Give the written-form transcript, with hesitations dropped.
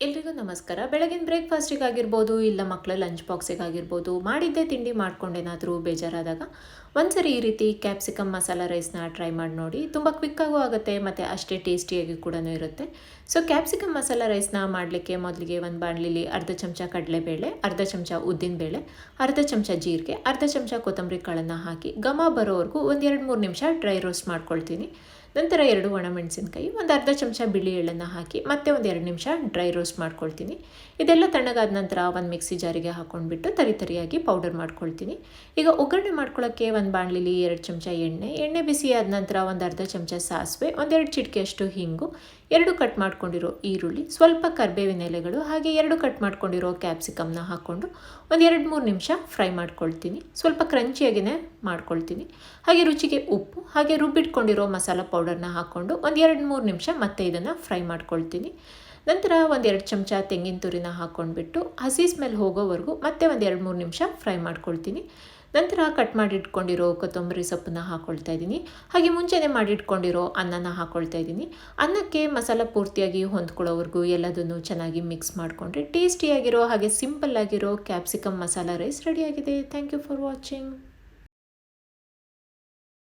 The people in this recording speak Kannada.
ಎಲ್ರಿಗೂ ನಮಸ್ಕಾರ. ಬೆಳಗಿನ ಬ್ರೇಕ್‌ಫಾಸ್ಟಿಗಾಗಿರ್ಬೋದು, ಇಲ್ಲ ಮಕ್ಕಳ ಲಂಚ್ ಬಾಕ್ಸಿಗಾಗಿರ್ಬೋದು, ಮಾಡಿದ್ದೇ ತಿಂಡಿ ಮಾಡ್ಕೊಂಡೇನಾದರೂ ಬೇಜಾರಾದಾಗ ಒಂದ್ಸರಿ ಈ ರೀತಿ ಕ್ಯಾಪ್ಸಿಕಮ್ ಮಸಾಲ ರೈಸ್‌ನ ಟ್ರೈ ಮಾಡಿ ನೋಡಿ. ತುಂಬ ಕ್ವಿಕ್ಕಾಗೂ ಆಗುತ್ತೆ ಮತ್ತು ಅಷ್ಟೇ ಟೇಸ್ಟಿಯಾಗಿ ಕೂಡ ಇರುತ್ತೆ. ಸೊ ಕ್ಯಾಪ್ಸಿಕಮ್ ಮಸಾಲ ರೈಸ್‌ನ ಮಾಡಲಿಕ್ಕೆ ಮೊದಲಿಗೆ ಒಂದು ಬಾಣಲಿಲಿ ಅರ್ಧ ಚಮಚ ಕಡಲೆಬೇಳೆ, ಅರ್ಧ ಚಮಚ ಉದ್ದಿನಬೇಳೆ, ಅರ್ಧ ಚಮಚ ಜೀರಿಗೆ, ಅರ್ಧ ಚಮಚ ಕೊತ್ತಂಬರಿ ಕಾಳನ್ನು ಹಾಕಿ ಘಮ ಬರೋವರೆಗೂ ಒಂದು 2-3 ನಿಮಿಷ ಡ್ರೈ ರೋಸ್ಟ್ ಮಾಡ್ಕೊಳ್ತೀನಿ. ನಂತರ 2 ಒಣಮೆಣಸಿನಕಾಯಿ, ಒಂದು ಅರ್ಧ ಚಮಚ ಬಿಳಿ ಎಳ್ಳನ್ನು ಹಾಕಿ ಮತ್ತೆ ಒಂದು 2 ನಿಮಿಷ ಡ್ರೈ ರೋಸ್ಟ್ ಮಾಡ್ಕೊಳ್ತೀನಿ. ಇದೆಲ್ಲ ತಣ್ಣಗಾದ ನಂತರ ಒಂದು ಮಿಕ್ಸಿ ಜಾರಿಗೆ ಹಾಕ್ಕೊಂಡ್ಬಿಟ್ಟು ತರಿಯಾಗಿ ಪೌಡರ್ ಮಾಡ್ಕೊಳ್ತೀನಿ. ಈಗ ಒಗ್ಗರಣೆ ಮಾಡ್ಕೊಳ್ಳೋಕ್ಕೆ ಒಂದು ಬಾಣಲಿಲಿ 2 ಚಮಚ ಎಣ್ಣೆ ಬಿಸಿ ಆದ ನಂತರ ಒಂದು ಅರ್ಧ ಚಮಚ ಸಾಸಿವೆ, ಒಂದೆರಡು ಚಿಟಿಕೆಯಷ್ಟು ಹಿಂಗು, 2 ಕಟ್ ಮಾಡ್ಕೊಂಡಿರೋ ಈರುಳ್ಳಿ, ಸ್ವಲ್ಪ ಕರಿಬೇವಿನ ಎಲೆಗಳು, ಹಾಗೆ 2 ಕಟ್ ಮಾಡ್ಕೊಂಡಿರೋ ಕ್ಯಾಪ್ಸಿಕಮ್ನ ಹಾಕ್ಕೊಂಡು ಒಂದು 2-3 ನಿಮಿಷ ಫ್ರೈ ಮಾಡ್ಕೊಳ್ತೀನಿ. ಸ್ವಲ್ಪ ಕ್ರಂಚಿಯಾಗಿಯೇ ಮಾಡ್ಕೊಳ್ತೀನಿ. ಹಾಗೆ ರುಚಿಗೆ ಉಪ್ಪು, ಹಾಗೆ ರುಬ್ಬಿಟ್ಕೊಂಡಿರೋ ಮಸಾಲ ಪೌಡರ್ನ ಹಾಕ್ಕೊಂಡು ಒಂದು 2-3 ನಿಮಿಷ ಮತ್ತೆ ಇದನ್ನು ಫ್ರೈ ಮಾಡ್ಕೊಳ್ತೀನಿ. ನಂತರ ಒಂದು 2 ಚಮಚ ತೆಂಗಿನ ತುರಿನ ಹಾಕ್ಕೊಂಡ್ಬಿಟ್ಟು ಹಸಿ ಸ್ಮೆಲ್ ಹೋಗೋವರೆಗೂ ಮತ್ತೆ ಒಂದು 2-3 ನಿಮಿಷ ಫ್ರೈ ಮಾಡ್ಕೊಳ್ತೀನಿ. ನಂತರ ಕಟ್ ಮಾಡಿಟ್ಕೊಂಡಿರೋ ಕೊತ್ತಂಬರಿ ಸೊಪ್ಪನ್ನ ಹಾಕ್ಕೊಳ್ತಾ ಇದ್ದೀನಿ. ಹಾಗೆ ಮುಂಚೆನೇ ಮಾಡಿಟ್ಕೊಂಡಿರೋ ಅನ್ನನ ಹಾಕ್ಕೊಳ್ತಾ ಇದ್ದೀನಿ. ಅನ್ನಕ್ಕೆ ಮಸಾಲ ಪೂರ್ತಿಯಾಗಿ ಹೊಂದ್ಕೊಳ್ಳೋವರೆಗೂ ಎಲ್ಲದನ್ನು ಚೆನ್ನಾಗಿ ಮಿಕ್ಸ್ ಮಾಡಿಕೊಂಡ್ರೆ ಟೇಸ್ಟಿಯಾಗಿರೋ ಹಾಗೆ ಸಿಂಪಲ್ ಆಗಿರೋ ಕ್ಯಾಪ್ಸಿಕಮ್ ಮಸಾಲ ರೈಸ್ ರೆಡಿಯಾಗಿದೆ. Thank you for watching.